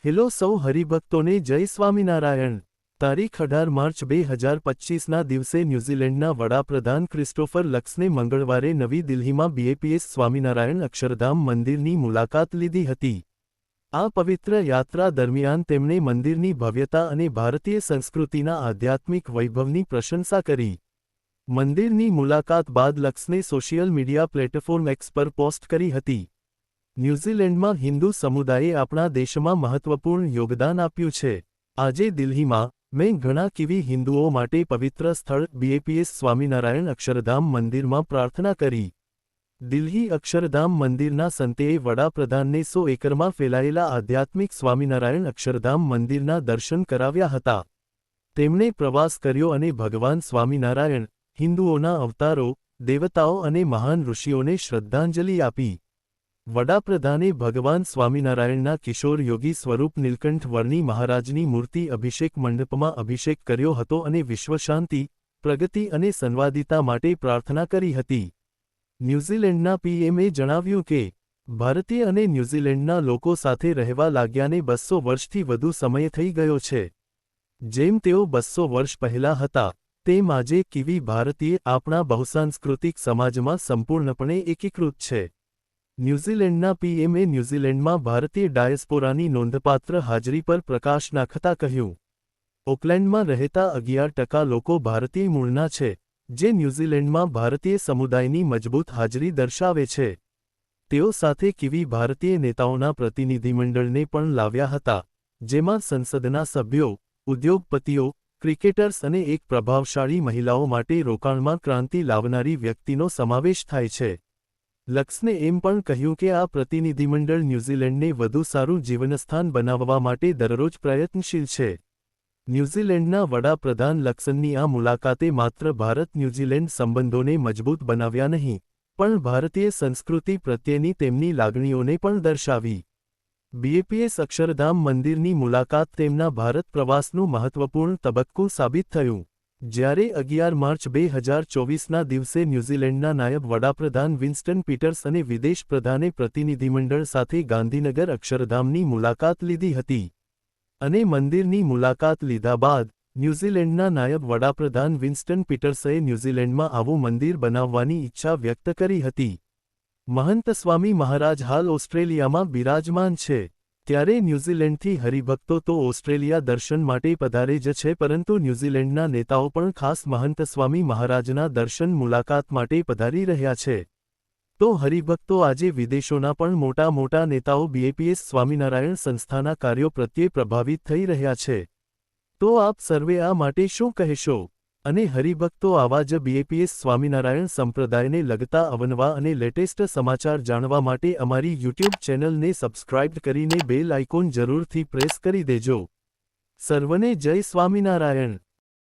Hello સૌ હરિભક્તોને જય સ્વામિનારાયણ। તારીખ 18 માર્ચ 2025ના દિવસે ન્યૂઝીલેન્ડના વડાપ્રધાન ક્રિસ્ટોફર લક્સને મંગળવારે નવી દિલ્હીમાં બીએપીએસ સ્વામિનારાયણ અક્ષરધામ મંદિરની મુલાકાત લીધી હતી। આ પવિત્ર યાત્રા દરમિયાન તેમણે મંદિરની ભવ્યતા અને ભારતીય સંસ્કૃતિના આધ્યાત્મિક વૈભવની પ્રશંસા કરી। મંદિરની મુલાકાત બાદ લક્સને સોશિયલ મીડિયા પ્લેટફોર્મ એક્સ પર પોસ્ટ કરી હતી। ન્યૂઝીલેન્ડમાં હિન્દુ સમુદાયે આપણા દેશમાં મહત્વપૂર્ણ યોગદાન આપ્યું છે। આજે દિલ્હીમાં મેં ઘણા કિવી હિન્દુઓ માટે પવિત્ર સ્થળ બીએપીએસ સ્વામિનારાયણ અક્ષરધામ મંદિરમાં પ્રાર્થના કરી। દિલ્હી અક્ષરધામ મંદિરના સંતેએ વડાપ્રધાનને 100 એકરમાં ફેલાયેલા આધ્યાત્મિક સ્વામિનારાયણ અક્ષરધામ મંદિરના દર્શન કરાવ્યા હતા। તેમણે પ્રવાસ કર્યો અને ભગવાન સ્વામિનારાયણ, હિન્દુઓના અવતારો, દેવતાઓ અને મહાન ઋષિઓને શ્રદ્ધાંજલિ આપી। વડાપ્રધાને ભગવાન સ્વામિનારાયણના કિશોર યોગી સ્વરૂપ નીલકંઠ વર્ણી મહારાજની મૂર્તિ અભિષેક મંડપમાં અભિષેક કર્યો હતો અને વિશ્વ શાંતિ, પ્રગતિ અને સંવાદિતા માટે પ્રાર્થના કરી હતી। ન્યૂઝીલેન્ડના પીએમએ જણાવ્યું કે ભારતીય અને ન્યૂઝીલેન્ડના લોકો સાથે રહેવા લાગ્યાને 200 વર્ષથી વધુ સમય થઈ ગયો છે। જેમ તેઓ 200 વર્ષ પહેલાં હતા, તેમ આજે કિવી ભારતીય આપણા બહુસાંસ્કૃતિક સમાજમાં સંપૂર્ણપણે એકીકૃત છે। ન્યૂઝીલેન્ડના પીએમએ ન્યૂઝીલેન્ડમાં ભારતીય ડાયસ્પોરાની નોંધપાત્ર હાજરી પર પ્રકાશ નાખતા કહ્યું, ઓકલેન્ડમાં રહેતા 11% લોકો ભારતીય મૂળના છે, જે ન્યૂઝીલેન્ડમાં ભારતીય સમુદાયની મજબૂત હાજરી દર્શાવે છે। તેઓ સાથે કિવી ભારતીય નેતાઓના પ્રતિનિધિમંડળને પણ લાવ્યા હતા, જેમાં સંસદના સભ્યો, ઉદ્યોગપતિઓ, ક્રિકેટર્સ અને એક પ્રભાવશાળી મહિલાઓ માટે રોકાણમાં ક્રાંતિ લાવનારી વ્યક્તિનો સમાવેશ થાય છે। લક્સને એમ પણ કહ્યું કે આ પ્રતિનિધિમંડળ ન્યૂઝીલેન્ડને વધુ સારું જીવનસ્થાન બનાવવા માટે દરરોજ પ્રયત્નશીલ છે। ન્યૂઝીલેન્ડના વડાપ્રધાન લક્સનની આ મુલાકાતે માત્ર ભારત-ન્યૂઝીલેન્ડ સંબંધોને મજબૂત બનાવ્યા નહીં, પણ ભારતીય સંસ્કૃતિ પ્રત્યેની તેમની લાગણીઓને પણ દર્શાવી। બીએપીએસ અક્ષરધામ મંદિરની મુલાકાત તેમના ભારત પ્રવાસનું મહત્વપૂર્ણ તબક્કું સાબિત થયું। જ્યારે 11 માર્ચ 2024ના દિવસે ન્યૂઝીલેન્ડના નાયબ વડાપ્રધાન વિન્સ્ટન પીટર્સ અને વિદેશ પ્રધાને પ્રતિનિધિમંડળ સાથે ગાંધીનગર અક્ષરધામની મુલાકાત લીધી હતી। અને મંદિરની મુલાકાત લીધા બાદ ન્યૂઝીલેન્ડના નાયબ વડાપ્રધાન વિન્સ્ટન પીટર્સએ ન્યૂઝીલેન્ડમાં આવું મંદિર બનાવવાની ઈચ્છા વ્યક્ત કરી હતી। મહંત સ્વામી મહારાજ હાલ ઓસ્ટ્રેલિયામાં બિરાજમાન છે, ત્યારે ન્યૂઝીલેન્ડથી હરિભક્તો તો ઓસ્ટ્રેલિયા દર્શન માટે પધારે જ છે, પરંતુ ન્યૂઝીલેન્ડના નેતાઓ પણ ખાસ મહંત સ્વામી મહારાજના દર્શન મુલાકાત માટે પધારી રહ્યા છે। તો હરિભક્તો આજે વિદેશોના પણ મોટા નેતાઓ બીએપીએસ સ્વામિનારાયણ સંસ્થાના કાર્યો પ્રત્યે પ્રભાવિત થઈ રહ્યા છે। તો આપ સર્વે આ માટે શું કહેશો? અને હરિભક્તો આવા જ બીએપીએસ સ્વામિનારાયણ સંપ્રદાયને લગતા અવનવા અને લેટેસ્ટ સમાચાર જાણવા માટે અમારી યુટ્યુબ ચેનલને સબસ્ક્રાઇબ કરીને બેલ આઇકોન જરૂરથી પ્રેસ કરી દેજો। સર્વને જય સ્વામિનારાયણ।